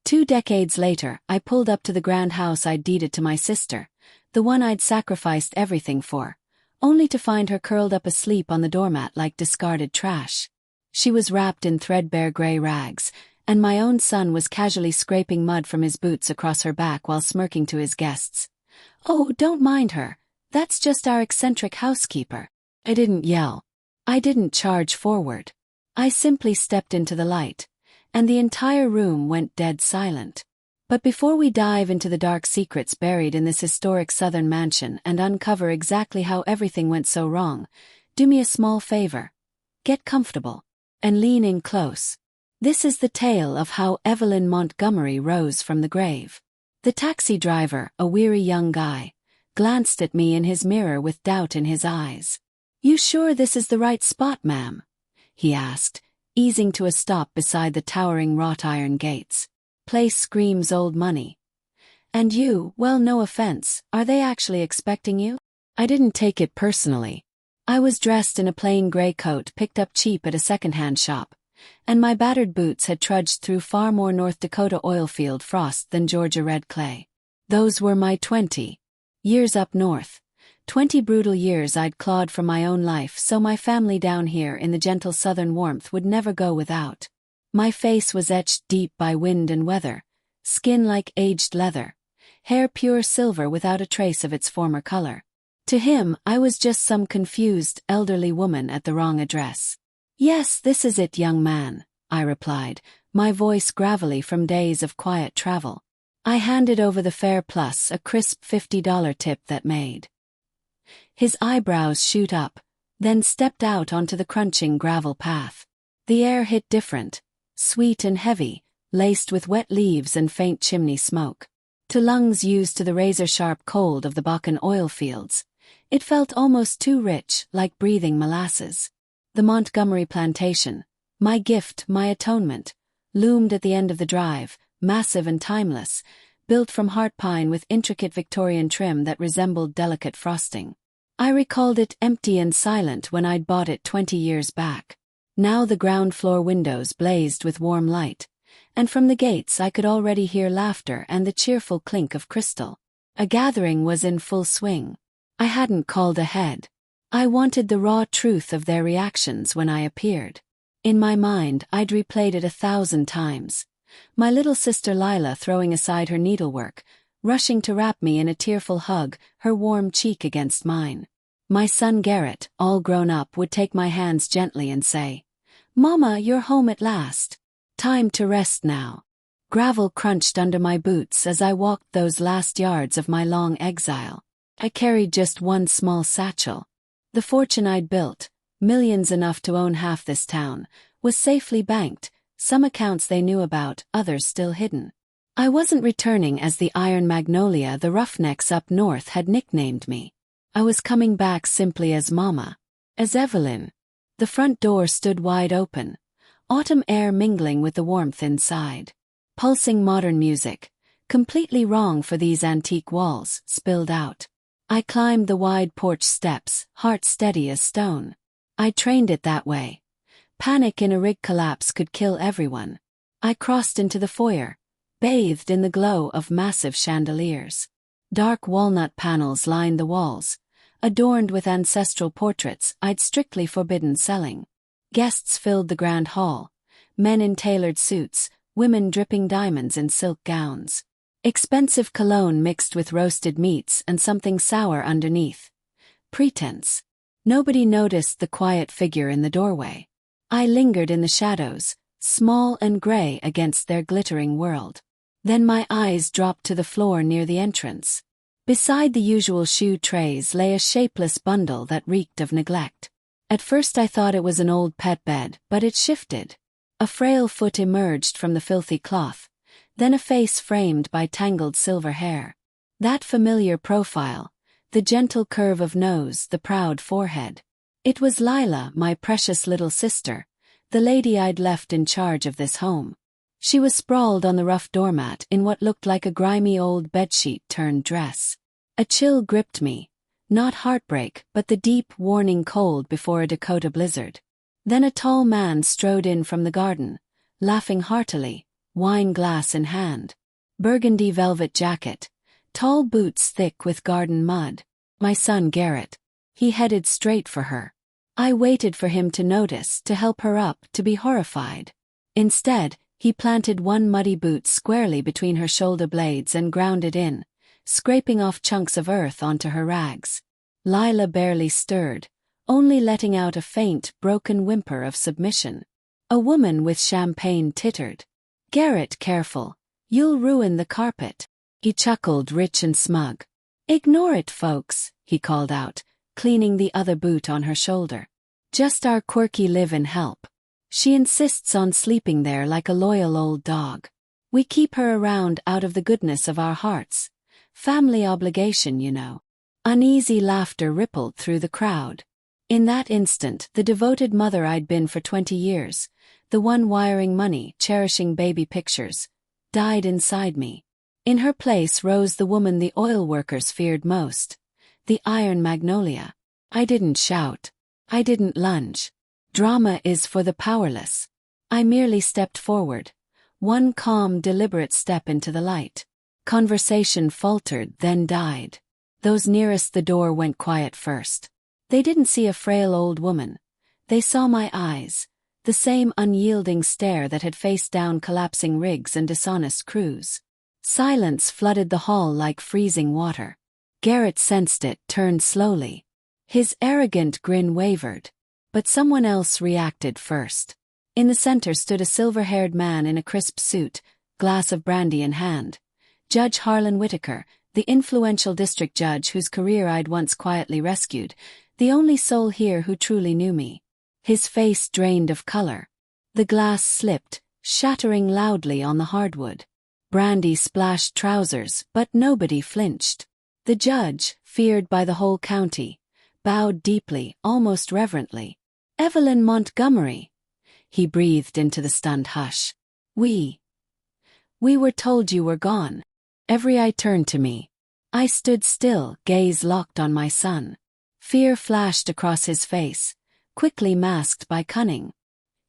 2 decades later, I pulled up to the grand house I'd deeded to my sister, the one I'd sacrificed everything for, only to find her curled up asleep on the doormat like discarded trash. She was wrapped in threadbare gray rags, and my own son was casually scraping mud from his boots across her back while smirking to his guests. "Oh, don't mind her. That's just our eccentric housekeeper." I didn't yell. I didn't charge forward. I simply stepped into the light, and the entire room went dead silent. But before we dive into the dark secrets buried in this historic southern mansion and uncover exactly how everything went so wrong, do me a small favor. Get comfortable. And lean in close. This is the tale of how Evelyn Montgomery rose from the grave. The taxi driver, a weary young guy, glanced at me in his mirror with doubt in his eyes. "You sure this is the right spot, ma'am?" he asked, easing to a stop beside the towering wrought iron gates. "Place screams old money. And you, well, no offense, are they actually expecting you?" I didn't take it personally. I was dressed in a plain gray coat picked up cheap at a second-hand shop, and my battered boots had trudged through far more North Dakota oilfield frost than Georgia red clay. Those were my 20 years up north. 20 brutal years I'd clawed from my own life so my family down here in the gentle southern warmth would never go without. My face was etched deep by wind and weather, skin like aged leather, hair pure silver without a trace of its former color. To him, I was just some confused, elderly woman at the wrong address. "Yes, this is it, young man," I replied, my voice gravelly from days of quiet travel. I handed over the fare plus a crisp $50 tip that made his eyebrows shoot up, then stepped out onto the crunching gravel path. The air hit different, sweet and heavy, laced with wet leaves and faint chimney smoke. To lungs used to the razor-sharp cold of the Bakken oil fields, it felt almost too rich, like breathing molasses. The Montgomery plantation, my gift, my atonement, loomed at the end of the drive, massive and timeless, built from heart pine with intricate Victorian trim that resembled delicate frosting. I recalled it empty and silent when I'd bought it 20 years back. Now the ground floor windows blazed with warm light, and from the gates I could already hear laughter and the cheerful clink of crystal. A gathering was in full swing. I hadn't called ahead. I wanted the raw truth of their reactions when I appeared. In my mind, I'd replayed it 1,000 times. My little sister Lila throwing aside her needlework, rushing to wrap me in a tearful hug, her warm cheek against mine. My son Garrett, all grown up, would take my hands gently and say, "Mama, you're home at last. Time to rest now." Gravel crunched under my boots as I walked those last yards of my long exile. I carried just one small satchel. The fortune I'd built, millions enough to own half this town, was safely banked, some accounts they knew about, others still hidden. I wasn't returning as the Iron Magnolia the Roughnecks up north had nicknamed me. I was coming back simply as Mama, as Evelyn. The front door stood wide open, autumn air mingling with the warmth inside. Pulsing modern music, completely wrong for these antique walls, spilled out. I climbed the wide porch steps, heart steady as stone. I trained it that way. Panic in a rig collapse could kill everyone. I crossed into the foyer, bathed in the glow of massive chandeliers. Dark walnut panels lined the walls, adorned with ancestral portraits I'd strictly forbidden selling. Guests filled the grand hall, men in tailored suits, women dripping diamonds in silk gowns. Expensive cologne mixed with roasted meats and something sour underneath. Pretense. Nobody noticed the quiet figure in the doorway. I lingered in the shadows, small and gray against their glittering world. Then my eyes dropped to the floor near the entrance. Beside the usual shoe trays lay a shapeless bundle that reeked of neglect. At first I thought it was an old pet bed, but it shifted. A frail foot emerged from the filthy cloth, then a face framed by tangled silver hair. That familiar profile, the gentle curve of nose, the proud forehead. It was Lila, my precious little sister, the lady I'd left in charge of this home. She was sprawled on the rough doormat in what looked like a grimy old bedsheet turned dress. A chill gripped me, not heartbreak but the deep, warning cold before a Dakota blizzard. Then a tall man strode in from the garden, laughing heartily, wine glass in hand. Burgundy velvet jacket. Tall boots thick with garden mud. My son Garrett. He headed straight for her. I waited for him to notice, to help her up, to be horrified. Instead, he planted one muddy boot squarely between her shoulder blades and ground it in, scraping off chunks of earth onto her rags. Lila barely stirred, only letting out a faint, broken whimper of submission. A woman with champagne tittered. "Garrett, careful. You'll ruin the carpet." He chuckled, rich and smug. "Ignore it, folks," he called out, cleaning the other boot on her shoulder. "Just our quirky live-in help. She insists on sleeping there like a loyal old dog. We keep her around out of the goodness of our hearts. Family obligation, you know." Uneasy laughter rippled through the crowd. In that instant, the devoted mother I'd been for 20 years, the one wiring money, cherishing baby pictures, died inside me. In her place rose the woman the oil workers feared most, the iron magnolia. I didn't shout. I didn't lunge. Drama is for the powerless. I merely stepped forward, one calm, deliberate step into the light. Conversation faltered, then died. Those nearest the door went quiet first. They didn't see a frail old woman. They saw my eyes, the same unyielding stare that had faced down collapsing rigs and dishonest crews. Silence flooded the hall like freezing water. Garrett sensed it, turned slowly. His arrogant grin wavered. But someone else reacted first. In the center stood a silver-haired man in a crisp suit, glass of brandy in hand. Judge Harlan Whitaker, the influential district judge whose career I'd once quietly rescued, the only soul here who truly knew me. His face drained of color. The glass slipped, shattering loudly on the hardwood. Brandy splashed trousers, but nobody flinched. The judge, feared by the whole county, bowed deeply, almost reverently. "Evelyn Montgomery," he breathed into the stunned hush. We were told you were gone." Every eye turned to me. I stood still, gaze locked on my son. Fear flashed across his face, quickly masked by cunning.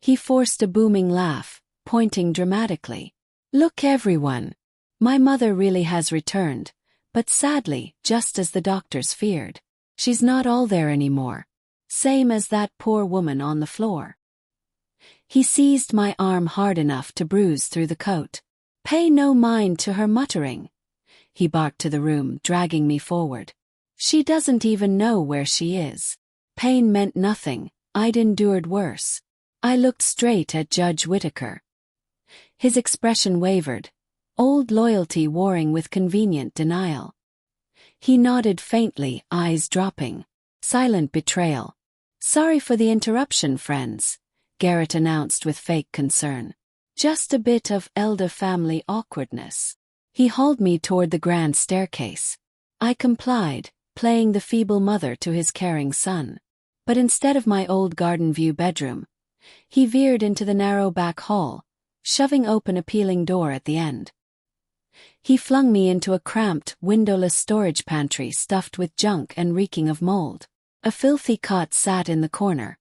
He forced a booming laugh, pointing dramatically. "Look, everyone. My mother really has returned, but sadly, just as the doctors feared. She's not all there anymore. Same as that poor woman on the floor." He seized my arm hard enough to bruise through the coat. "Pay no mind to her muttering," he barked to the room, dragging me forward. "She doesn't even know where she is." Pain meant nothing. I'd endured worse. I looked straight at Judge Whitaker. His expression wavered, old loyalty warring with convenient denial. He nodded faintly, eyes dropping. Silent betrayal. "Sorry for the interruption, friends," Garrett announced with fake concern. "Just a bit of elder family awkwardness." He hauled me toward the grand staircase. I complied, playing the feeble mother to his caring son. But instead of my old garden view bedroom, he veered into the narrow back hall, shoving open a peeling door at the end. He flung me into a cramped, windowless storage pantry stuffed with junk and reeking of mold. A filthy cot sat in the corner.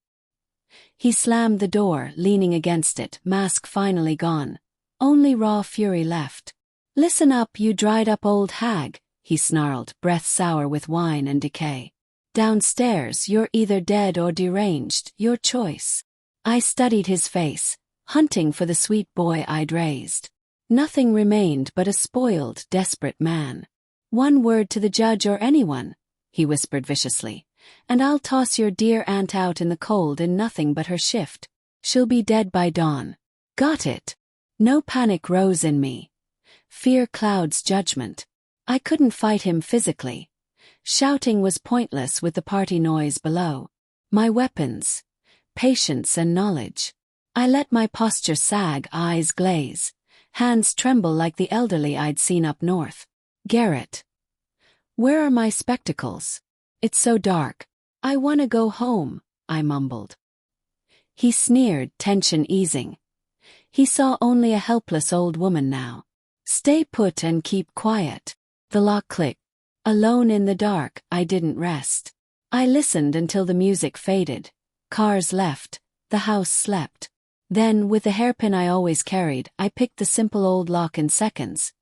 He slammed the door, leaning against it, mask finally gone. Only raw fury left. "Listen up, you dried-up old hag," he snarled, breath sour with wine and decay. "Downstairs, you're either dead or deranged, your choice." I studied his face, hunting for the sweet boy I'd raised. Nothing remained but a spoiled, desperate man. "One word to the judge or anyone," he whispered viciously, "and I'll toss your dear aunt out in the cold in nothing but her shift. She'll be dead by dawn." Got it. No panic rose in me. Fear clouds judgment. I couldn't fight him physically. Shouting was pointless with the party noise below. My weapons: patience and knowledge. I let my posture sag, eyes glaze, hands tremble like the elderly I'd seen up north. "Garrett, where are my spectacles? It's so dark. I want to go home," I mumbled. He sneered, tension easing. He saw only a helpless old woman now. "Stay put and keep quiet." The lock clicked. Alone in the dark, I didn't rest. I listened until the music faded. Cars left. The house slept. Then, with the hairpin I always carried, I picked the simple old lock in seconds.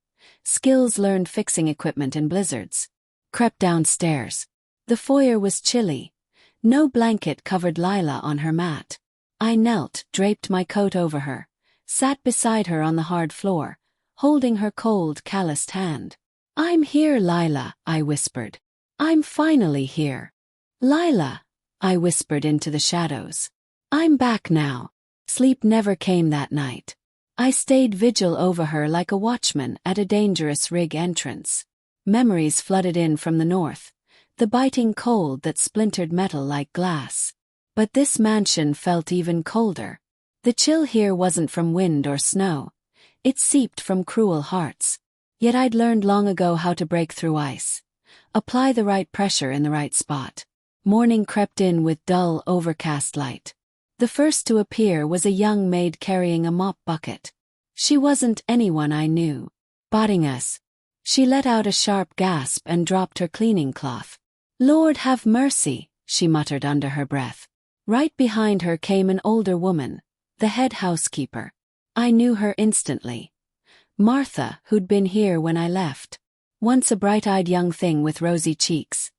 Skills learned fixing equipment in blizzards. Crept downstairs. The foyer was chilly. No blanket covered Lila on her mat. I knelt, draped my coat over her, sat beside her on the hard floor, holding her cold, calloused hand. "I'm here, Lila," I whispered. "I'm finally here." "Lila," I whispered into the shadows. "I'm back now." Sleep never came that night. I stayed vigil over her like a watchman at a dangerous rig entrance. Memories flooded in from the north, the biting cold that splintered metal like glass. But this mansion felt even colder. The chill here wasn't from wind or snow. It seeped from cruel hearts. Yet I'd learned long ago how to break through ice. Apply the right pressure in the right spot. Morning crept in with dull, overcast light. The first to appear was a young maid carrying a mop bucket. She wasn't anyone I knew. Spotting us, she let out a sharp gasp and dropped her cleaning cloth. "Lord have mercy," she muttered under her breath. Right behind her came an older woman, the head housekeeper. I knew her instantly. Martha, who'd been here when I left. Once a bright-eyed young thing with rosy cheeks.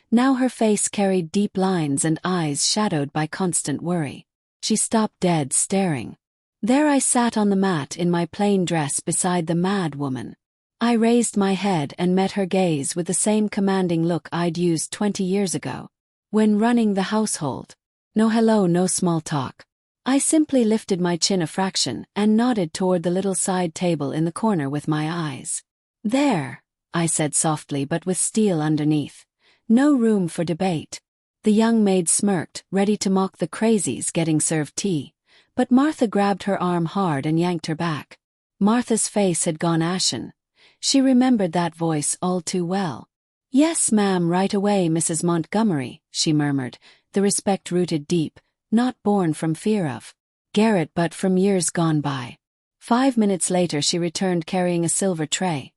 Now her face carried deep lines and eyes shadowed by constant worry. She stopped dead, staring. There I sat on the mat in my plain dress beside the mad woman. I raised my head and met her gaze with the same commanding look I'd used 20 years ago. When running the household. No hello, no small talk. I simply lifted my chin a fraction and nodded toward the little side table in the corner with my eyes. "There," I said softly but with steel underneath. "No room for debate." The young maid smirked, ready to mock the crazies getting served tea. But Martha grabbed her arm hard and yanked her back. Martha's face had gone ashen. She remembered that voice all too well. "Yes, ma'am, right away, Mrs. Montgomery," she murmured, the respect rooted deep, not born from fear of Garrett but from years gone by. 5 minutes later she returned carrying a silver tray.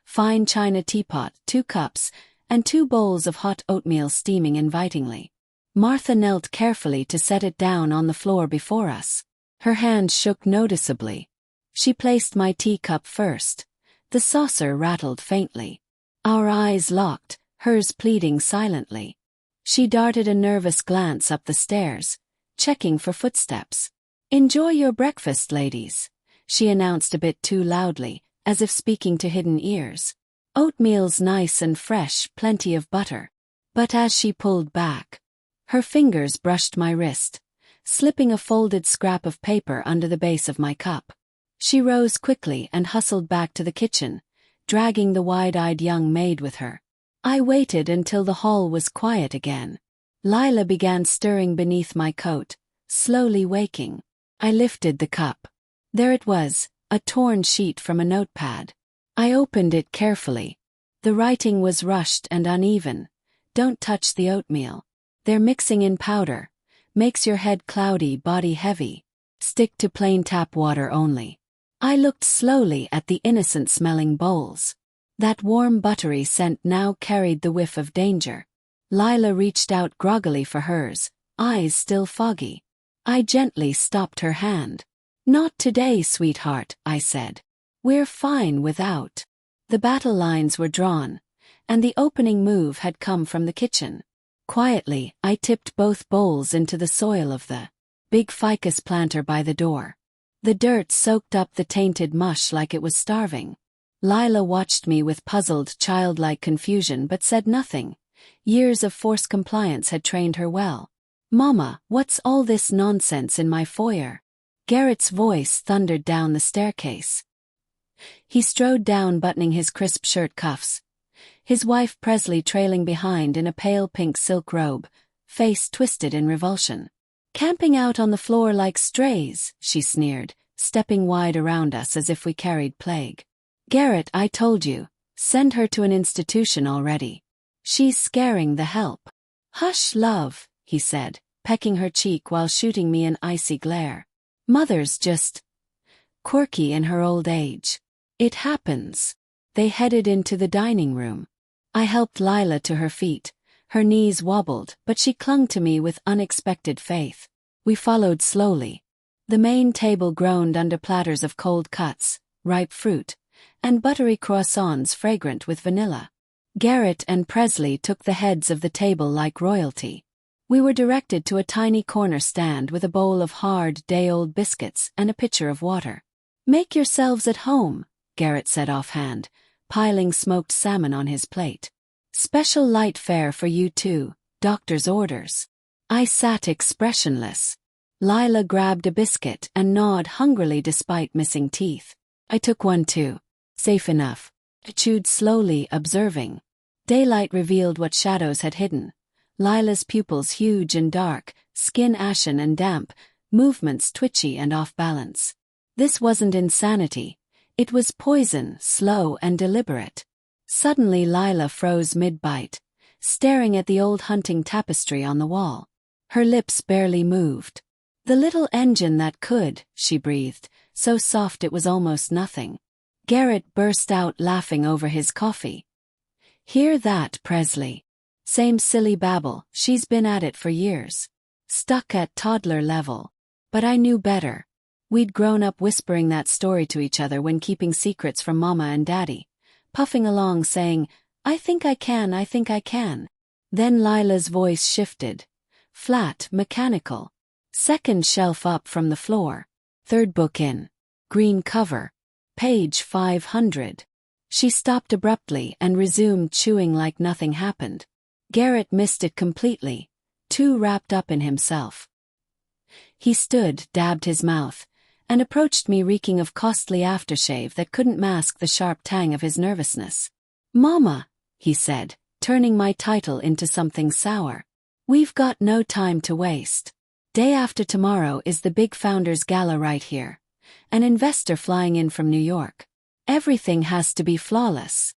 Fine china teapot, 2 cups, and 2 bowls of hot oatmeal steaming invitingly. Martha knelt carefully to set it down on the floor before us. Her hand shook noticeably. She placed my teacup first. The saucer rattled faintly. Our eyes locked, hers pleading silently. She darted a nervous glance up the stairs, checking for footsteps. "Enjoy your breakfast, ladies," she announced a bit too loudly, as if speaking to hidden ears. "Oatmeal's nice and fresh, plenty of butter." But as she pulled back, her fingers brushed my wrist, slipping a folded scrap of paper under the base of my cup. She rose quickly and hustled back to the kitchen, dragging the wide-eyed young maid with her. I waited until the hall was quiet again. Lila began stirring beneath my coat, slowly waking. I lifted the cup. There it was, a torn sheet from a notepad. I opened it carefully. The writing was rushed and uneven. "Don't touch the oatmeal. They're mixing in powder. Makes your head cloudy, body heavy. Stick to plain tap water only." I looked slowly at the innocent-smelling bowls. That warm buttery scent now carried the whiff of danger. Lila reached out groggily for hers, eyes still foggy. I gently stopped her hand. "Not today, sweetheart," I said. "We're fine without." The battle lines were drawn, and the opening move had come from the kitchen. Quietly, I tipped both bowls into the soil of the big ficus planter by the door. The dirt soaked up the tainted mush like it was starving. Lila watched me with puzzled, childlike confusion but said nothing. Years of forced compliance had trained her well. "Mama, what's all this nonsense in my foyer?" Garrett's voice thundered down the staircase. He strode down buttoning his crisp shirt cuffs. His wife Presley trailing behind in a pale pink silk robe, face twisted in revulsion. "Camping out on the floor like strays," she sneered, stepping wide around us as if we carried plague. "Garrett, I told you, send her to an institution already. She's scaring the help." "Hush, love," he said, pecking her cheek while shooting me an icy glare. "Mother's just quirky in her old age. It happens." They headed into the dining room. I helped Lila to her feet. Her knees wobbled, but she clung to me with unexpected faith. We followed slowly. The main table groaned under platters of cold cuts, ripe fruit, and buttery croissants fragrant with vanilla. Garrett and Presley took the heads of the table like royalty. We were directed to a tiny corner stand with a bowl of hard, day-old biscuits and a pitcher of water. "Make yourselves at home," Garrett said offhand, piling smoked salmon on his plate. "Special light fare for you two, doctor's orders." I sat expressionless. Lila grabbed a biscuit and gnawed hungrily despite missing teeth. I took one too. Safe enough. I chewed slowly, observing. Daylight revealed what shadows had hidden. Lila's pupils huge and dark, skin ashen and damp, movements twitchy and off-balance. This wasn't insanity. It was poison, slow and deliberate. Suddenly Lila froze mid-bite, staring at the old hunting tapestry on the wall. Her lips barely moved. "The little engine that could," she breathed, so soft it was almost nothing. Garrett burst out laughing over his coffee. "Hear that, Presley? Same silly babble, she's been at it for years. Stuck at toddler level. But I knew better. We'd grown up whispering that story to each other when keeping secrets from Mama and Daddy, puffing along saying, 'I think I can, I think I can.'" Then Lila's voice shifted. Flat, mechanical. "Second shelf up from the floor. Third book in. Green cover. Page 500. She stopped abruptly and resumed chewing like nothing happened. Garrett missed it completely, too wrapped up in himself. He stood, dabbed his mouth, and approached me reeking of costly aftershave that couldn't mask the sharp tang of his nervousness. "Mama," he said, turning my title into something sour. "We've got no time to waste. Day after tomorrow is the big Founders Gala right here. An investor flying in from New York. Everything has to be flawless."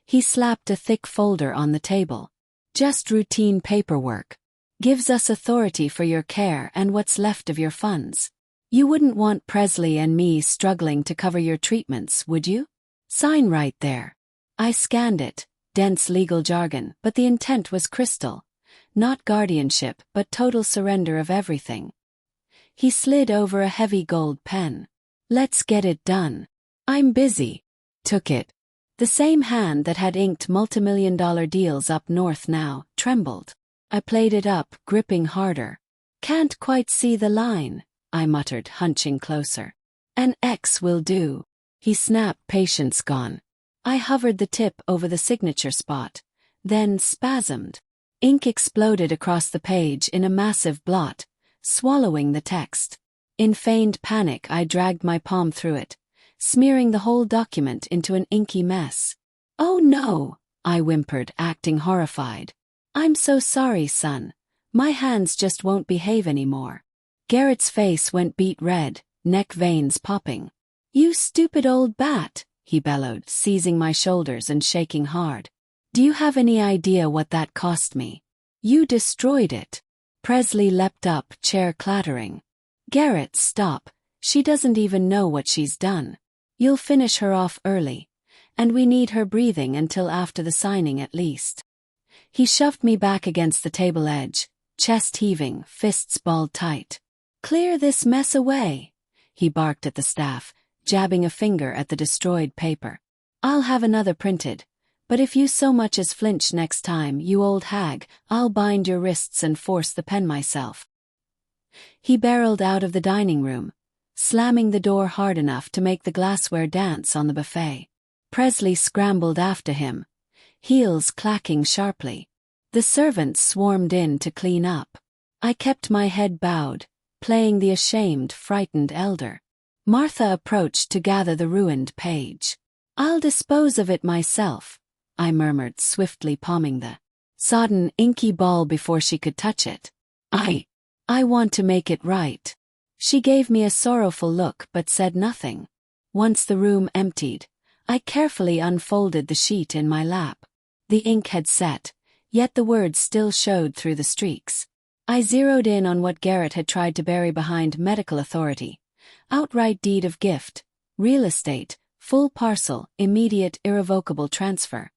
He slapped a thick folder on the table. "Just routine paperwork. Gives us authority for your care and what's left of your funds. You wouldn't want Presley and me struggling to cover your treatments, would you? Sign right there." I scanned it, dense legal jargon, but the intent was crystal. Not guardianship, but total surrender of everything. He slid over a heavy gold pen. "Let's get it done. I'm busy." Took it. The same hand that had inked multimillion-dollar deals up north now trembled. I played it up, gripping harder. "Can't quite see the line," I muttered, hunching closer. "An X will do." He snapped, patience gone. I hovered the tip over the signature spot, then spasmed. Ink exploded across the page in a massive blot, swallowing the text. In feigned panic, I dragged my palm through it, smearing the whole document into an inky mess. "Oh no," I whimpered, acting horrified. "I'm so sorry, son. My hands just won't behave anymore." Garrett's face went beet red, neck veins popping. "You stupid old bat," he bellowed, seizing my shoulders and shaking hard. "Do you have any idea what that cost me? You destroyed it." Presley leapt up, chair clattering. "Garrett, stop. She doesn't even know what she's done. You'll finish her off early. And we need her breathing until after the signing at least." He shoved me back against the table edge, chest heaving, fists balled tight. "Clear this mess away," he barked at the staff, jabbing a finger at the destroyed paper. "I'll have another printed. But if you so much as flinch next time, you old hag, I'll bind your wrists and force the pen myself." He barreled out of the dining room, slamming the door hard enough to make the glassware dance on the buffet. Presley scrambled after him, heels clacking sharply. The servants swarmed in to clean up. I kept my head bowed, playing the ashamed, frightened elder. Martha approached to gather the ruined page. "I'll dispose of it myself," I murmured, swiftly palming the sodden, inky ball before she could touch it. I want to make it right." She gave me a sorrowful look but said nothing. Once the room emptied, I carefully unfolded the sheet in my lap. The ink had set, yet the words still showed through the streaks. I zeroed in on what Garrett had tried to bury behind medical authority. Outright deed of gift, real estate, full parcel, immediate irrevocable transfer.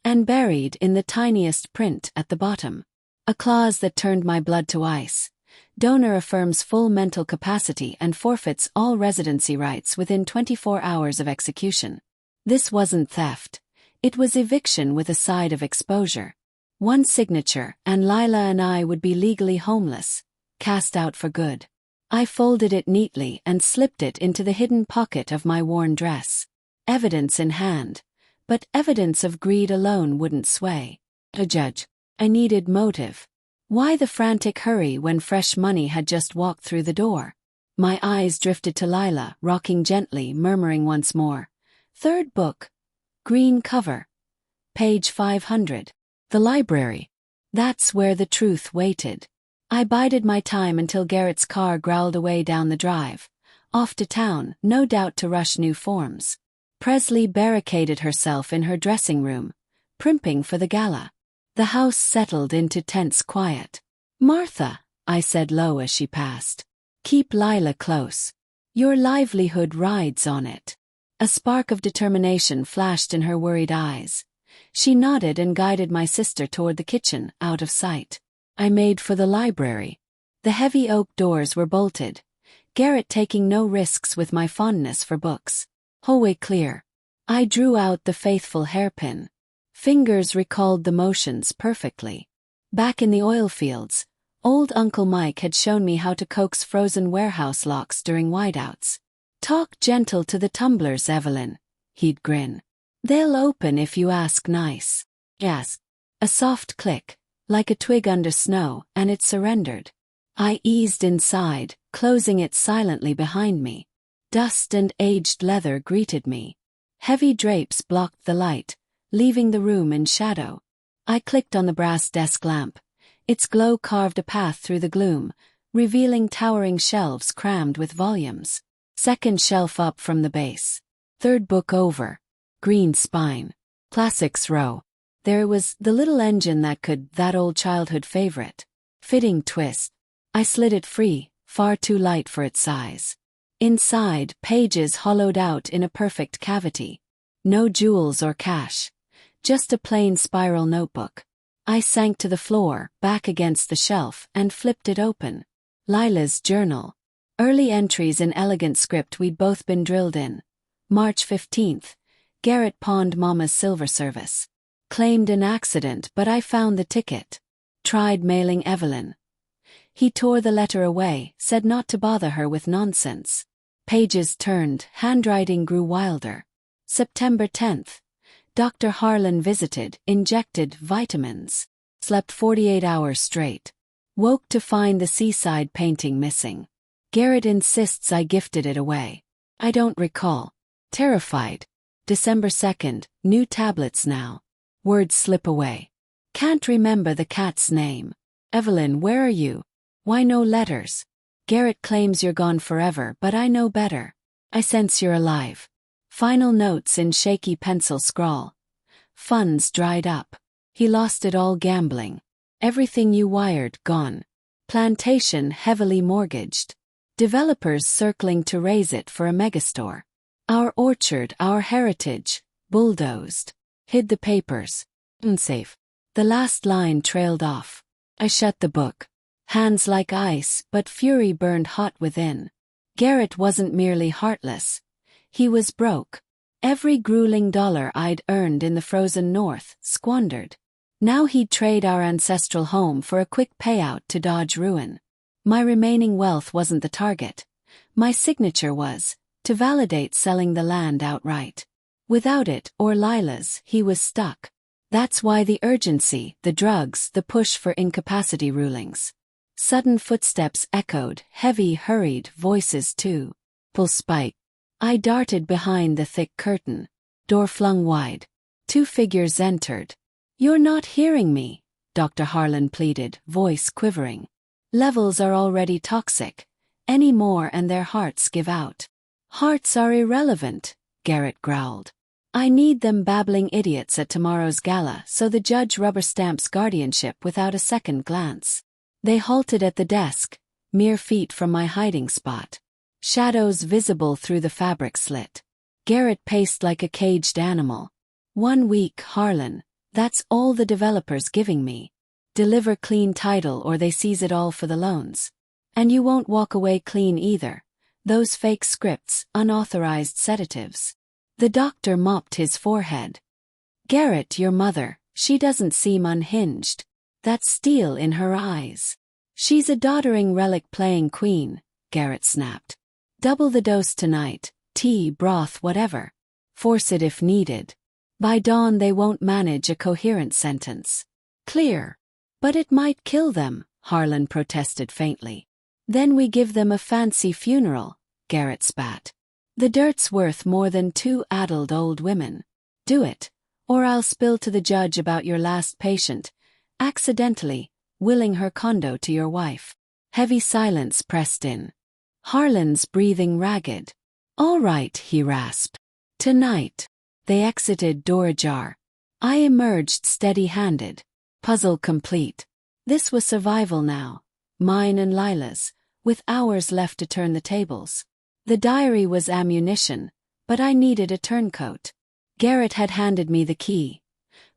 And buried in the tiniest print at the bottom, a clause that turned my blood to ice. Donor affirms full mental capacity and forfeits all residency rights within 24 hours of execution. This wasn't theft. It was eviction with a side of exposure. One signature, and Lila and I would be legally homeless, cast out for good. I folded it neatly and slipped it into the hidden pocket of my worn dress. Evidence in hand. But evidence of greed alone wouldn't sway a judge. I needed motive. Why the frantic hurry when fresh money had just walked through the door? My eyes drifted to Lila, rocking gently, murmuring once more. Third book. Green cover. Page 500. The library. That's where the truth waited. I bided my time until Garrett's car growled away down the drive. Off to town, no doubt to rush new forms. Presley barricaded herself in her dressing room, primping for the gala. The house settled into tense quiet. Martha, I said low as she passed. Keep Lila close. Your livelihood rides on it. A spark of determination flashed in her worried eyes. She nodded and guided my sister toward the kitchen, out of sight. I made for the library. The heavy oak doors were bolted, Garrett taking no risks with my fondness for books. Hallway clear. I drew out the faithful hairpin. Fingers recalled the motions perfectly. Back in the oil fields, old Uncle Mike had shown me how to coax frozen warehouse locks during whiteouts. Talk gentle to the tumblers, Evelyn, he'd grin. They'll open if you ask nice. Yes. A soft click, like a twig under snow, and it surrendered. I eased inside, closing it silently behind me. Dust and aged leather greeted me. Heavy drapes blocked the light, leaving the room in shadow. I clicked on the brass desk lamp. Its glow carved a path through the gloom, revealing towering shelves crammed with volumes. Second shelf up from the base. Third book over. Green spine. Classics row. There was the little engine that old childhood favorite. Fitting twist. I slid it free, far too light for its size. Inside, pages hollowed out in a perfect cavity. No jewels or cash. Just a plain spiral notebook. I sank to the floor, back against the shelf, and flipped it open. Lila's journal. Early entries in elegant script we'd both been drilled in. March 15th. Garrett pawned Mama's silver service. Claimed an accident, but I found the ticket. Tried mailing Evelyn. He tore the letter away, said not to bother her with nonsense. Pages turned, handwriting grew wilder. September 10th. Dr. Harlan visited, injected vitamins. Slept 48 hours straight. Woke to find the seaside painting missing. Garrett insists I gifted it away. I don't recall. Terrified. December 2nd, new tablets now. Words slip away. Can't remember the cat's name. Evelyn, where are you? Why no letters? Garrett claims you're gone forever, but I know better. I sense you're alive. Final notes in shaky pencil scrawl. Funds dried up. He lost it all gambling. Everything you wired, gone. Plantation heavily mortgaged. Developers circling to raise it for a megastore. Our orchard, our heritage, bulldozed. Hid the papers. Unsafe. The last line trailed off. I shut the book. Hands like ice, but fury burned hot within. Garrett wasn't merely heartless. He was broke. Every grueling dollar I'd earned in the frozen north, squandered. Now he'd trade our ancestral home for a quick payout to dodge ruin. My remaining wealth wasn't the target. My signature was, to validate selling the land outright. Without it, or Lila's, he was stuck. That's why the urgency, the drugs, the push for incapacity rulings. Sudden footsteps echoed, heavy, hurried voices too. Pull spike. I darted behind the thick curtain. Door flung wide. Two figures entered. You're not hearing me, Dr. Harlan pleaded, voice quivering. Levels are already toxic. Any more and their hearts give out. Hearts are irrelevant, Garrett growled. I need them babbling idiots at tomorrow's gala so the judge rubber stamps guardianship without a second glance. They halted at the desk, mere feet from my hiding spot. Shadows visible through the fabric slit. Garrett paced like a caged animal. 1 week, Harlan. That's all the developer's giving me. Deliver clean title or they seize it all for the loans. And you won't walk away clean either. Those fake scripts, unauthorized sedatives. The doctor mopped his forehead. Garrett, your mother, she doesn't seem unhinged. That steel in her eyes. She's a doddering relic playing queen, Garrett snapped. Double the dose tonight, tea, broth, whatever. Force it if needed. By dawn they won't manage a coherent sentence. Clear. But it might kill them, Harlan protested faintly. Then we give them a fancy funeral, Garrett spat. The dirt's worth more than 2 addled old women. Do it, or I'll spill to the judge about your last patient, accidentally willing her condo to your wife. Heavy silence pressed in. Harlan's breathing ragged. All right, he rasped. Tonight. They exited, door ajar. I emerged steady-handed. Puzzle complete. This was survival now. Mine and Lila's, with hours left to turn the tables. The diary was ammunition, but I needed a turncoat. Garrett had handed me the key.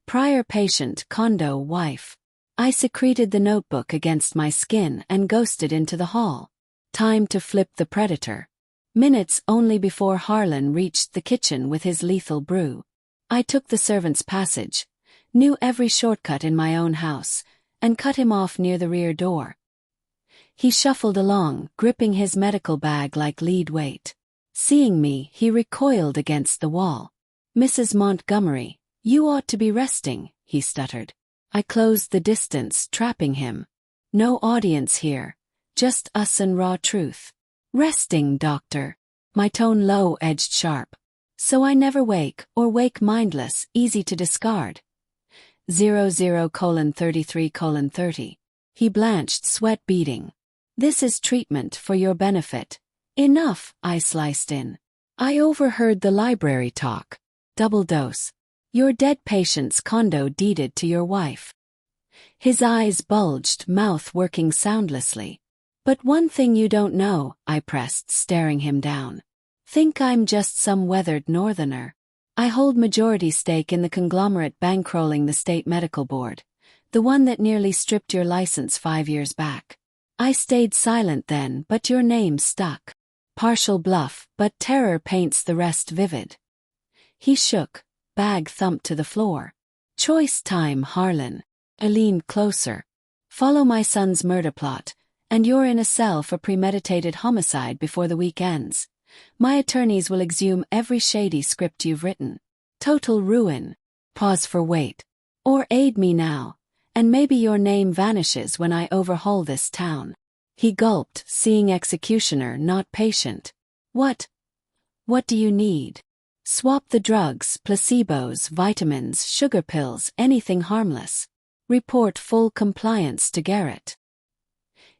Prior patient, condo, wife. I secreted the notebook against my skin and ghosted into the hall. Time to flip the predator. Minutes only before Harlan reached the kitchen with his lethal brew. I took the servant's passage, knew every shortcut in my own house, and cut him off near the rear door. He shuffled along, gripping his medical bag like lead weight. Seeing me, he recoiled against the wall. Mrs. Montgomery, you ought to be resting, he stuttered. I closed the distance, trapping him. No audience here, just us and raw truth. Resting, doctor. My tone low edged sharp. So I never wake, or wake mindless, easy to discard. 00:33:30. He blanched, sweat beading. This is treatment for your benefit. Enough, I sliced in. I overheard the library talk. Double dose. Your dead patient's condo deeded to your wife. His eyes bulged, mouth working soundlessly. But one thing you don't know, I pressed, staring him down. Think I'm just some weathered northerner. I hold majority stake in the conglomerate bankrolling the state medical board, the one that nearly stripped your license 5 years back. I stayed silent then, but your name stuck. Partial bluff, but terror paints the rest vivid. He shook, bag thumped to the floor. Choice time, Harlan. I leaned closer. Follow my son's murder plot, and you're in a cell for premeditated homicide before the week ends. My attorneys will exhume every shady script you've written. Total ruin. Pause for wait. Or aid me now, and maybe your name vanishes when I overhaul this town. He gulped, seeing executioner, not patient. What do you need? Swap the drugs, placebos, vitamins, sugar pills, anything harmless. Report full compliance to Garrett.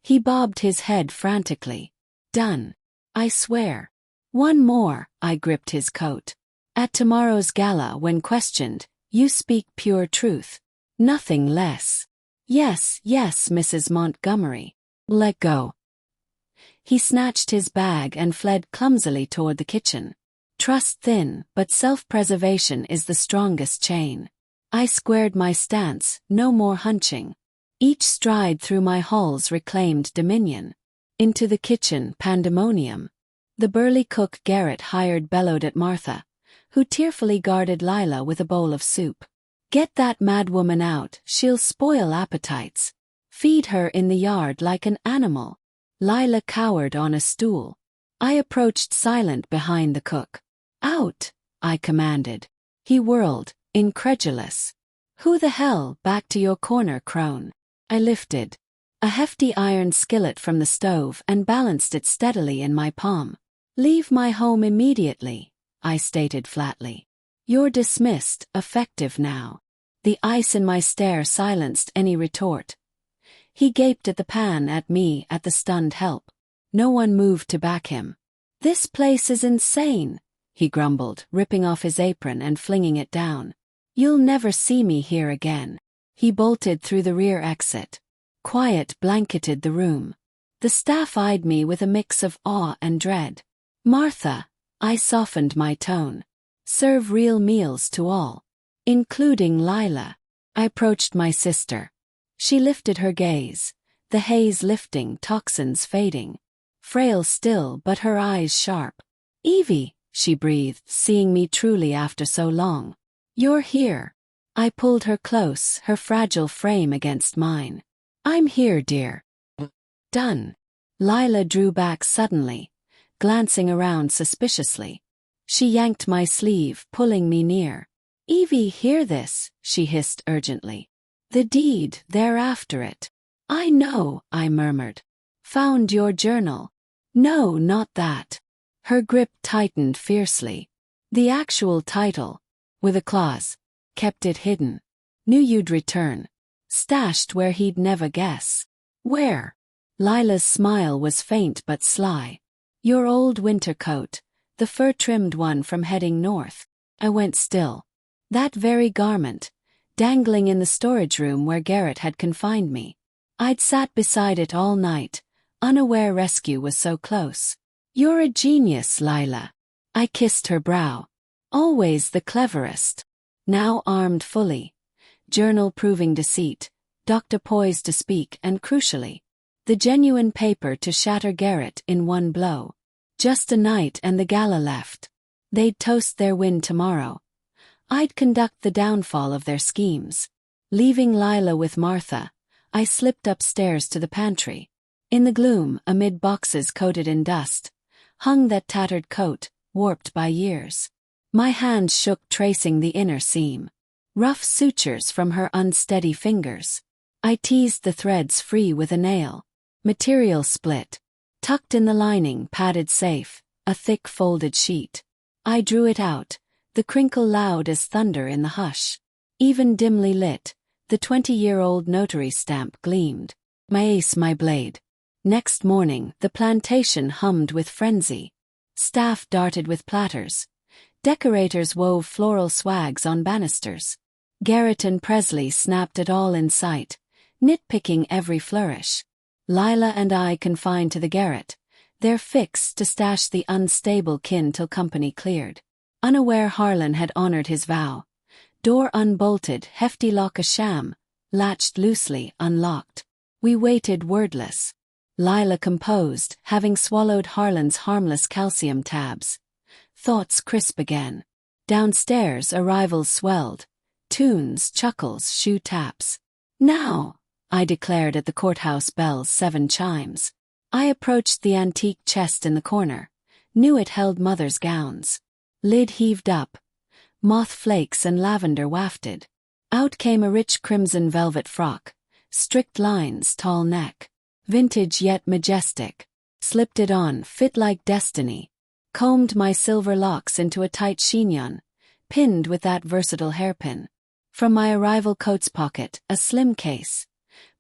He bobbed his head frantically. Done. I swear. One more, I gripped his coat. At tomorrow's gala, when questioned, you speak pure truth. Nothing less. Yes, Mrs. Montgomery. Let go. He snatched his bag and fled clumsily toward the kitchen. Trust thin, but self-preservation is the strongest chain. I squared my stance, no more hunching. Each stride through my halls reclaimed dominion. Into the kitchen, pandemonium. The burly cook Garrett hired bellowed at Martha, who tearfully guarded Lila with a bowl of soup. Get that madwoman out, she'll spoil appetites. Feed her in the yard like an animal. Lila cowered on a stool. I approached silent behind the cook. Out, I commanded. He whirled, incredulous. Who the hell, back to your corner, crone. I lifted a hefty iron skillet from the stove and balanced it steadily in my palm. Leave my home immediately, I stated flatly. You're dismissed, effective now. The ice in my stare silenced any retort. He gaped at the pan, at me, at the stunned help. No one moved to back him. This place is insane, he grumbled, ripping off his apron and flinging it down. You'll never see me here again. He bolted through the rear exit. Quiet blanketed the room. The staff eyed me with a mix of awe and dread. Martha, I softened my tone. Serve real meals to all. Including Lila. I approached my sister. She lifted her gaze. the haze lifting, toxins fading. Frail still, but her eyes sharp. "Evie," she breathed, seeing me truly after so long. "You're here." I pulled her close, her fragile frame against mine. "I'm here, dear." "Done." Lila drew back suddenly, glancing around suspiciously. She yanked my sleeve, pulling me near. "Evie, hear this," she hissed urgently. "The deed, they're after it." "I know," I murmured. "Found your journal." "No, not that." Her grip tightened fiercely. "The actual title, with a clause. Kept it hidden. Knew you'd return. Stashed where he'd never guess." "Where?" Lila's smile was faint but sly. "Your old winter coat, the fur-trimmed one from heading north." I went still. That very garment, dangling in the storage room where Garrett had confined me. I'd sat beside it all night, unaware rescue was so close. "You're a genius, Lila." I kissed her brow. "Always the cleverest." Now armed fully. Journal proving deceit, doctor poised to speak, and crucially, the genuine paper to shatter Garrett in one blow. Just a night and the gala left. They'd toast their win tomorrow. I'd conduct the downfall of their schemes. Leaving Lila with Martha, I slipped upstairs to the pantry. In the gloom, amid boxes coated in dust, hung that tattered coat, warped by years. My hand shook tracing the inner seam. Rough sutures from her unsteady fingers. I teased the threads free with a nail. Material split. Tucked in the lining, padded safe, a thick folded sheet. I drew it out, the crinkle loud as thunder in the hush. Even dimly lit, the 20-year-old notary stamp gleamed. My ace, my blade. Next morning, the plantation hummed with frenzy. Staff darted with platters. Decorators wove floral swags on banisters. Garrett and Presley snapped it all in sight, nitpicking every flourish. Lila and I confined to the garret, their fix to stash the unstable kin till company cleared. Unaware Harlan had honored his vow. Door unbolted, hefty lock a sham, latched loosely, unlocked. We waited wordless. Lila composed, having swallowed Harlan's harmless calcium tabs. Thoughts crisp again. Downstairs, arrivals swelled. Tunes, chuckles, shoe taps. "Now," I declared at the courthouse bell's 7 chimes. I approached the antique chest in the corner. Knew it held mother's gowns. Lid heaved up. Moth flakes and lavender wafted. Out came a rich crimson velvet frock. Strict lines, tall neck. Vintage yet majestic. Slipped it on, fit like destiny. Combed my silver locks into a tight chignon, pinned with that versatile hairpin. From my arrival coat's pocket, a slim case.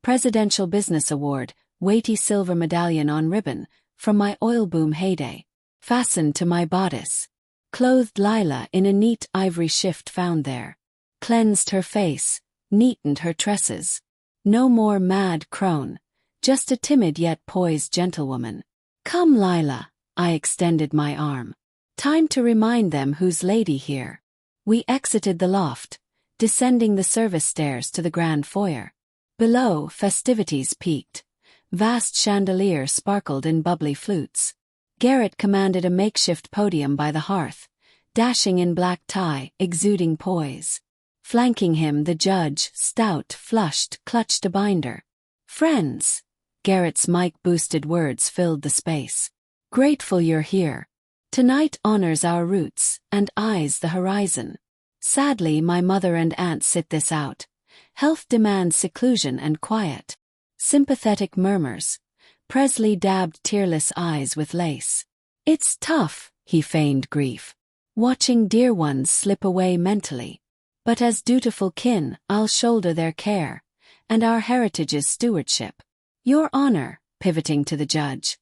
Presidential Business Award, weighty silver medallion on ribbon, from my oil boom heyday. Fastened to my bodice. Clothed Lila in a neat ivory shift found there. Cleansed her face, neatened her tresses. No more mad crone, just a timid yet poised gentlewoman. "Come, Lila." I extended my arm. "Time to remind them who's lady here." We exited the loft, descending the service stairs to the grand foyer. Below, festivities peaked. Vast chandelier sparkled in bubbly flutes. Garrett commanded a makeshift podium by the hearth, dashing in black tie, exuding poise. Flanking him, the judge, stout, flushed, clutched a binder. "Friends." Garrett's mic-boosted words filled the space. "Grateful you're here. Tonight honors our roots, and eyes the horizon. Sadly, my mother and aunt sit this out. Health demands seclusion and quiet." Sympathetic murmurs. Presley dabbed tearless eyes with lace. "It's tough," he feigned grief. "Watching dear ones slip away mentally. But as dutiful kin, I'll shoulder their care, and our heritage's stewardship. Your Honor," pivoting to the judge.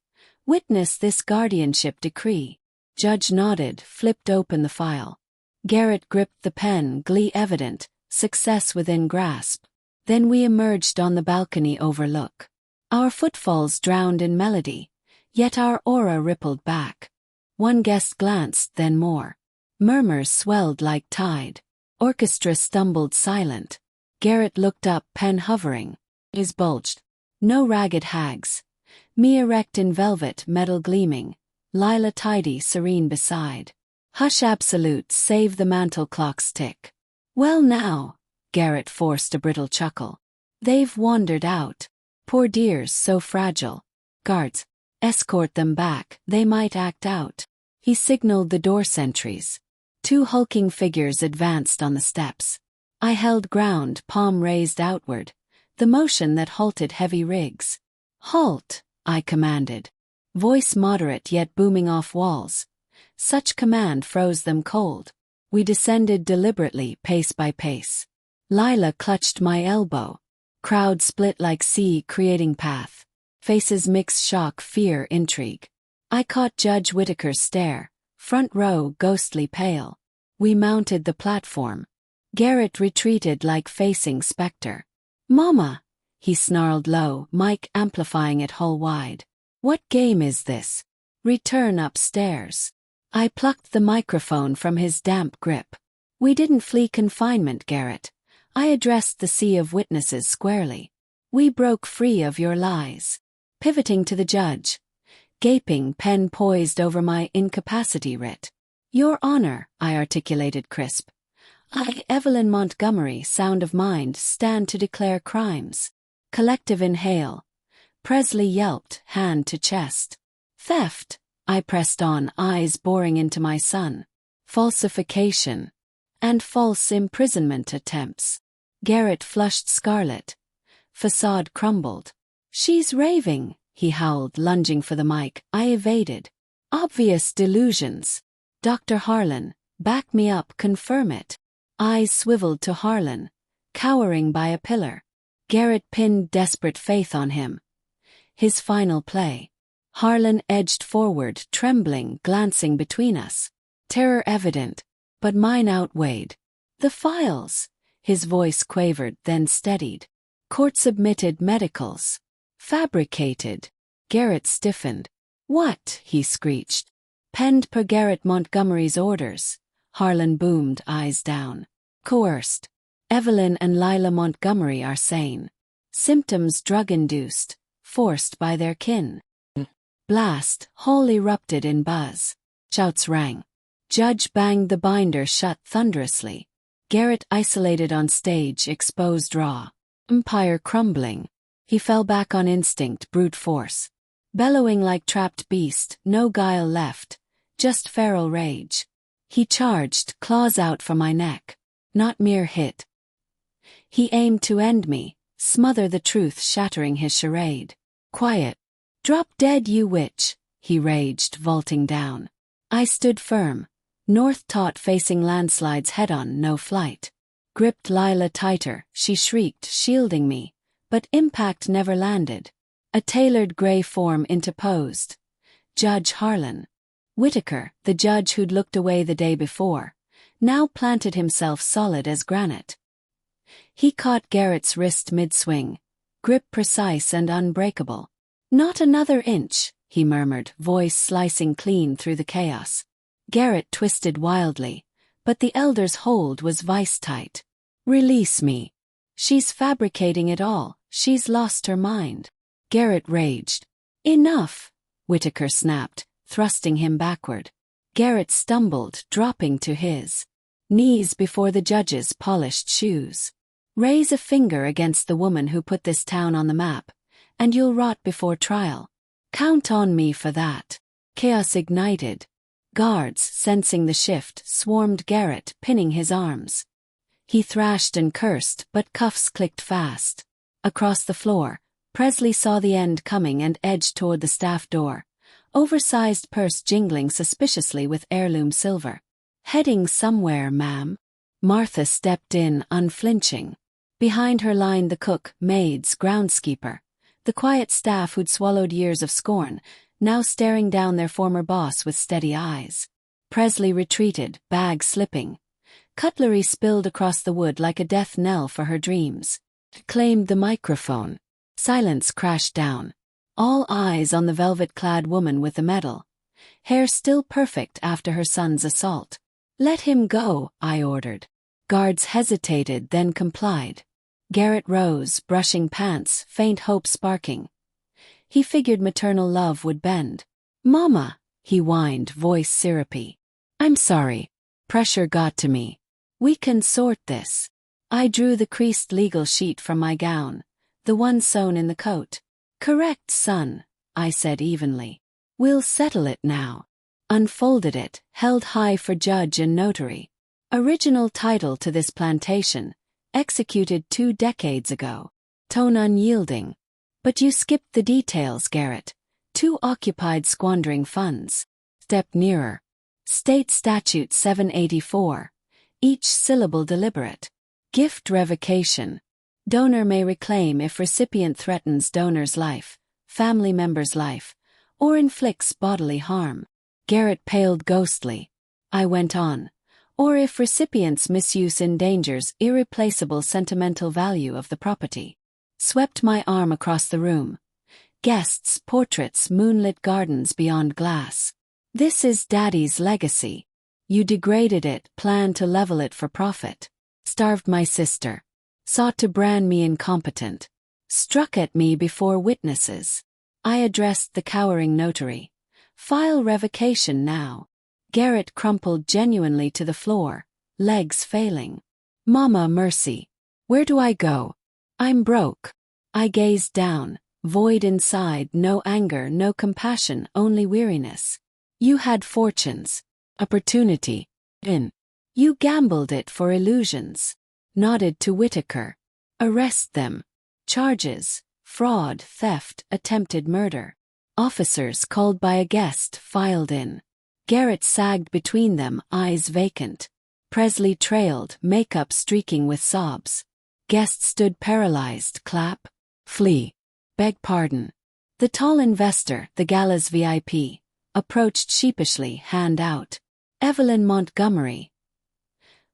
"Witness this guardianship decree." Judge nodded, flipped open the file. Garrett gripped the pen, glee evident, success within grasp. Then we emerged on the balcony overlook. Our footfalls drowned in melody, yet our aura rippled back. One guest glanced, then more. Murmurs swelled like tide. Orchestra stumbled silent. Garrett looked up, pen hovering. His bulged. No ragged hags. Me erect in velvet, metal gleaming. Lila tidy, serene beside. Hush absolute, save the mantel clock's tick. Well now, Garrett forced a brittle chuckle. They've wandered out. Poor dears, so fragile. Guards, escort them back, they might act out. He signaled the door sentries. 2 hulking figures advanced on the steps. I held ground, palm raised outward, the motion that halted heavy rigs. Halt, I commanded. Voice moderate yet booming off walls. Such command froze them cold. We descended deliberately, pace by pace. Lila clutched my elbow. Crowd split like sea, creating path. Faces mix shock, fear, intrigue. I caught Judge Whitaker's stare, front row ghostly pale. We mounted the platform. Garrett retreated like facing specter. Mama, he snarled low, mic amplifying it hull wide. What game is this? Return upstairs. I plucked the microphone from his damp grip. We didn't flee confinement, Garrett. I addressed the sea of witnesses squarely. We broke free of your lies. Pivoting to the judge. Gaping, pen poised over my incapacity writ. Your Honor, I articulated crisp. I, Evelyn Montgomery, sound of mind, stand to declare crimes. Collective inhale. Presley yelped, hand to chest. Theft, I pressed on, eyes boring into my son. Falsification. And false imprisonment attempts. Garrett flushed scarlet. Facade crumbled. She's raving, he howled, lunging for the mic. I evaded. Obvious delusions. Dr. Harlan, back me up, confirm it. Eyes swiveled to Harlan, cowering by a pillar. Garrett pinned desperate faith on him. His final play. Harlan edged forward, trembling, glancing between us. Terror evident, but mine outweighed. The files. His voice quavered, then steadied. Court-submitted medicals. Fabricated. Garrett stiffened. What? He screeched. Penned per Garrett Montgomery's orders. Harlan boomed, eyes down. Coerced. Evelyn and Lila Montgomery are sane. Symptoms drug-induced, forced by their kin. Blast, hall erupted in buzz. Shouts rang. Judge banged the binder shut thunderously. Garrett isolated on stage, exposed raw. Empire crumbling. He fell back on instinct, brute force. Bellowing like trapped beast, no guile left, just feral rage. He charged, claws out for my neck. Not mere hit. He aimed to end me, smother the truth, shattering his charade. Quiet. Drop dead, you witch, he raged, vaulting down. I stood firm. North taut, facing landslides head-on, no flight. Gripped Lila tighter, she shrieked, shielding me. But impact never landed. A tailored gray form interposed. Judge Harlan. Whitaker, the judge who'd looked away the day before, now planted himself solid as granite. He caught Garrett's wrist mid-swing, grip precise and unbreakable. Not another inch, he murmured, voice slicing clean through the chaos. Garrett twisted wildly, but the elder's hold was vice-tight. Release me. She's fabricating it all, she's lost her mind. Garrett raged. Enough, Whitaker snapped, thrusting him backward. Garrett stumbled, dropping to his knees before the judge's polished shoes. Raise a finger against the woman who put this town on the map, and you'll rot before trial. Count on me for that. Chaos ignited. Guards, sensing the shift, swarmed Garrett, pinning his arms. He thrashed and cursed, but cuffs clicked fast. Across the floor, Presley saw the end coming and edged toward the staff door. Oversized purse jingling suspiciously with heirloom silver. Heading somewhere, ma'am. Martha stepped in, unflinching. Behind her lined the cook, maids, groundskeeper. The quiet staff who'd swallowed years of scorn, now staring down their former boss with steady eyes. Presley retreated, bag slipping. Cutlery spilled across the wood like a death knell for her dreams. Claimed the microphone. Silence crashed down. All eyes on the velvet-clad woman with the medal. Hair still perfect after her son's assault. Let him go, I ordered. Guards hesitated, then complied. Garrett rose, brushing pants, faint hope sparking. He figured maternal love would bend. "Mama," he whined, voice syrupy. "I'm sorry. Pressure got to me. We can sort this." I drew the creased legal sheet from my gown, the one sewn in the coat. "Correct, son," I said evenly. "We'll settle it now." Unfolded it, held high for judge and notary. Original title to this plantation, executed 2 decades ago. Tone unyielding. "But you skipped the details, Garrett. 2 occupied squandering funds." Step nearer. State Statute 784. Each syllable deliberate. Gift revocation. Donor may reclaim if recipient threatens donor's life, family member's life, or inflicts bodily harm. Garrett paled ghostly. I went on. Or if recipient's misuse endangers irreplaceable sentimental value of the property. Swept my arm across the room. Guests, portraits, moonlit gardens beyond glass. This is Daddy's legacy. You degraded it, planned to level it for profit. Starved my sister. Sought to brand me incompetent. Struck at me before witnesses. I addressed the cowering notary. "File revocation now." Garrett crumpled genuinely to the floor, legs failing. "Mama, mercy. Where do I go? I'm broke." I gazed down, void inside, no anger, no compassion, only weariness. "You had fortunes. Opportunity. You gambled it for illusions." Nodded to Whitaker. "Arrest them. Charges: fraud, theft, attempted murder." Officers called by a guest filed in. Garrett sagged between them, eyes vacant. Presley trailed, makeup streaking with sobs. Guest stood paralyzed, clap, flee, beg pardon. The tall investor, the gala's VIP, approached sheepishly, hand out. "Evelyn Montgomery."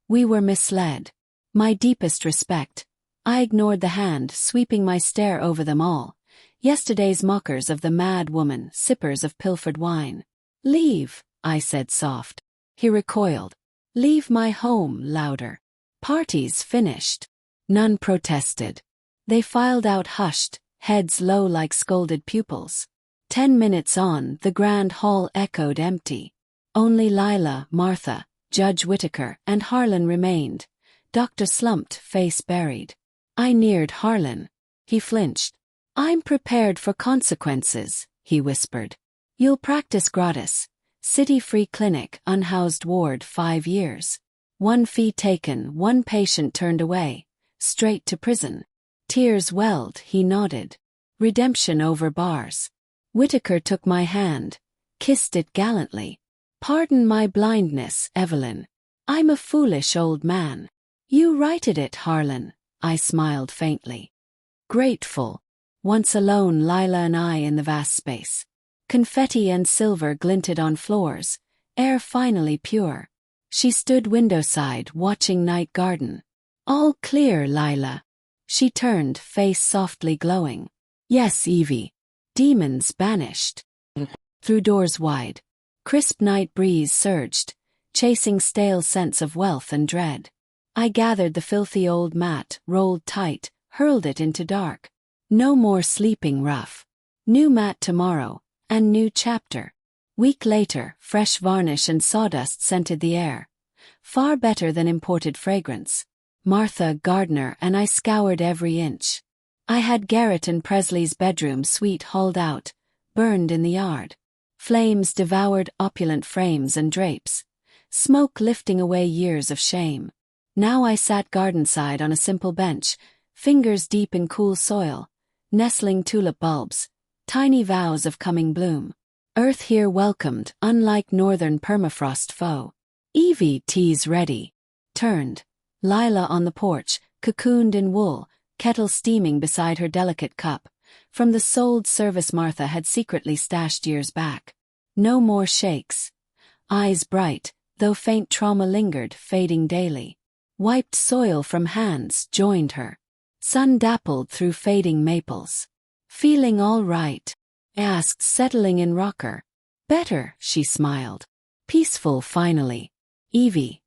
We were misled. My deepest respect. I ignored the hand, sweeping my stare over them all. Yesterday's mockers of the mad woman, sippers of pilfered wine. "Leave," I said soft. He recoiled. "Leave my home," louder. "Party's finished." None protested. They filed out hushed, heads low like scolded pupils. 10 minutes on, the grand hall echoed empty. Only Lila, Martha, Judge Whitaker, and Harlan remained. Doctor slumped, face buried. I neared Harlan. He flinched. "I'm prepared for consequences," he whispered. "You'll practice gratis. City-free clinic, unhoused ward, 5 years. 1 fee taken, 1 patient turned away. Straight to prison." Tears welled, he nodded. "Redemption over bars." Whitaker took my hand. Kissed it gallantly. "Pardon my blindness, Evelyn. I'm a foolish old man." "You righted it, Harlan," I smiled faintly. Grateful. Once alone, Lila and I in the vast space. Confetti and silver glinted on floors, air finally pure. She stood windowside, watching night garden. "All clear, Lila." She turned, face softly glowing. "Yes, Evie." Demons banished. Through doors wide. Crisp night breeze surged, chasing stale scents of wealth and dread. I gathered the filthy old mat, rolled tight, hurled it into dark. No more sleeping rough. New mat tomorrow, and new chapter. Week later, fresh varnish and sawdust scented the air. Far better than imported fragrance. Martha, Gardner, and I scoured every inch. I had Garrett and Presley's bedroom suite hauled out, burned in the yard. Flames devoured opulent frames and drapes. Smoke lifting away years of shame. Now I sat gardenside on a simple bench, fingers deep in cool soil, nestling tulip bulbs, tiny vows of coming bloom. Earth here welcomed, unlike northern permafrost foe. Evie, tea's ready. Turned. Lila on the porch, cocooned in wool, kettle steaming beside her delicate cup, from the sold service Martha had secretly stashed years back. No more shakes. Eyes bright, though faint trauma lingered, fading daily. Wiped soil from hands, joined her. Sun dappled through fading maples. "Feeling all right?" asked, settling in rocker. "Better," she smiled. "Peaceful finally." Evie.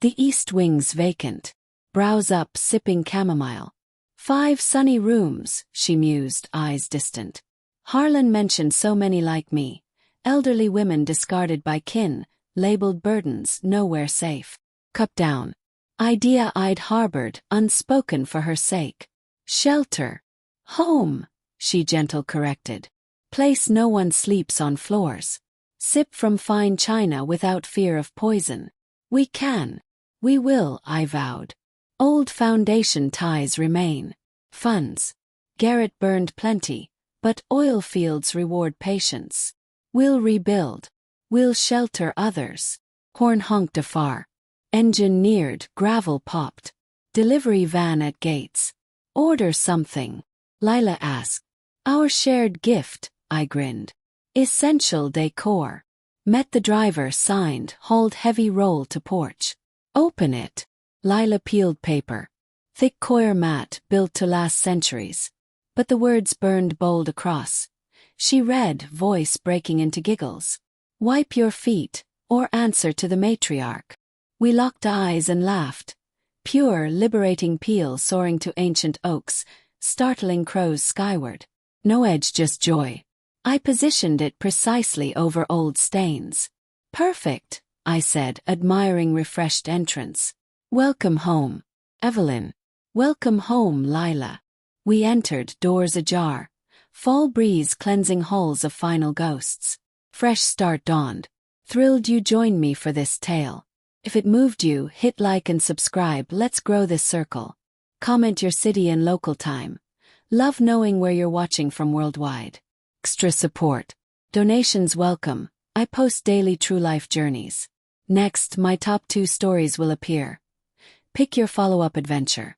The east wing's vacant. brows up, sipping chamomile. 5 sunny rooms, she mused, eyes distant. Harlan mentioned so many like me. Elderly women discarded by kin, labeled burdens, nowhere safe. Cup down. Idea I'd harbored, unspoken for her sake. Shelter. Home, she gentle corrected. Place no one sleeps on floors. Sip from fine china without fear of poison. We can. We will, I vowed. Old foundation ties remain. Funds. Garrett burned plenty, but oil fields reward patience. We'll rebuild. We'll shelter others. Horn honked afar. Engine neared, gravel popped. Delivery van at gates. Order something. Lila asked. Our shared gift, I grinned. Essential decor. Met the driver, signed, hauled heavy roll to porch. Open it. Lila peeled paper. Thick coir mat, built to last centuries. But the words burned bold across. She read, voice breaking into giggles. Wipe your feet, or answer to the matriarch. We locked eyes and laughed. Pure, liberating peel soaring to ancient oaks, startling crows skyward. No edge, just joy. I positioned it precisely over old stains. Perfect, I said, admiring refreshed entrance. Welcome home, Evelyn. Welcome home, Lila. We entered, doors ajar. Fall breeze cleansing halls of final ghosts. Fresh start dawned. Thrilled you joined me for this tale. If it moved you, hit like and subscribe. Let's grow this circle. Comment your city and local time. Love knowing where you're watching from worldwide. Extra support. Donations welcome. I post daily true life journeys. Next, my top 2 stories will appear. Pick your follow-up adventure.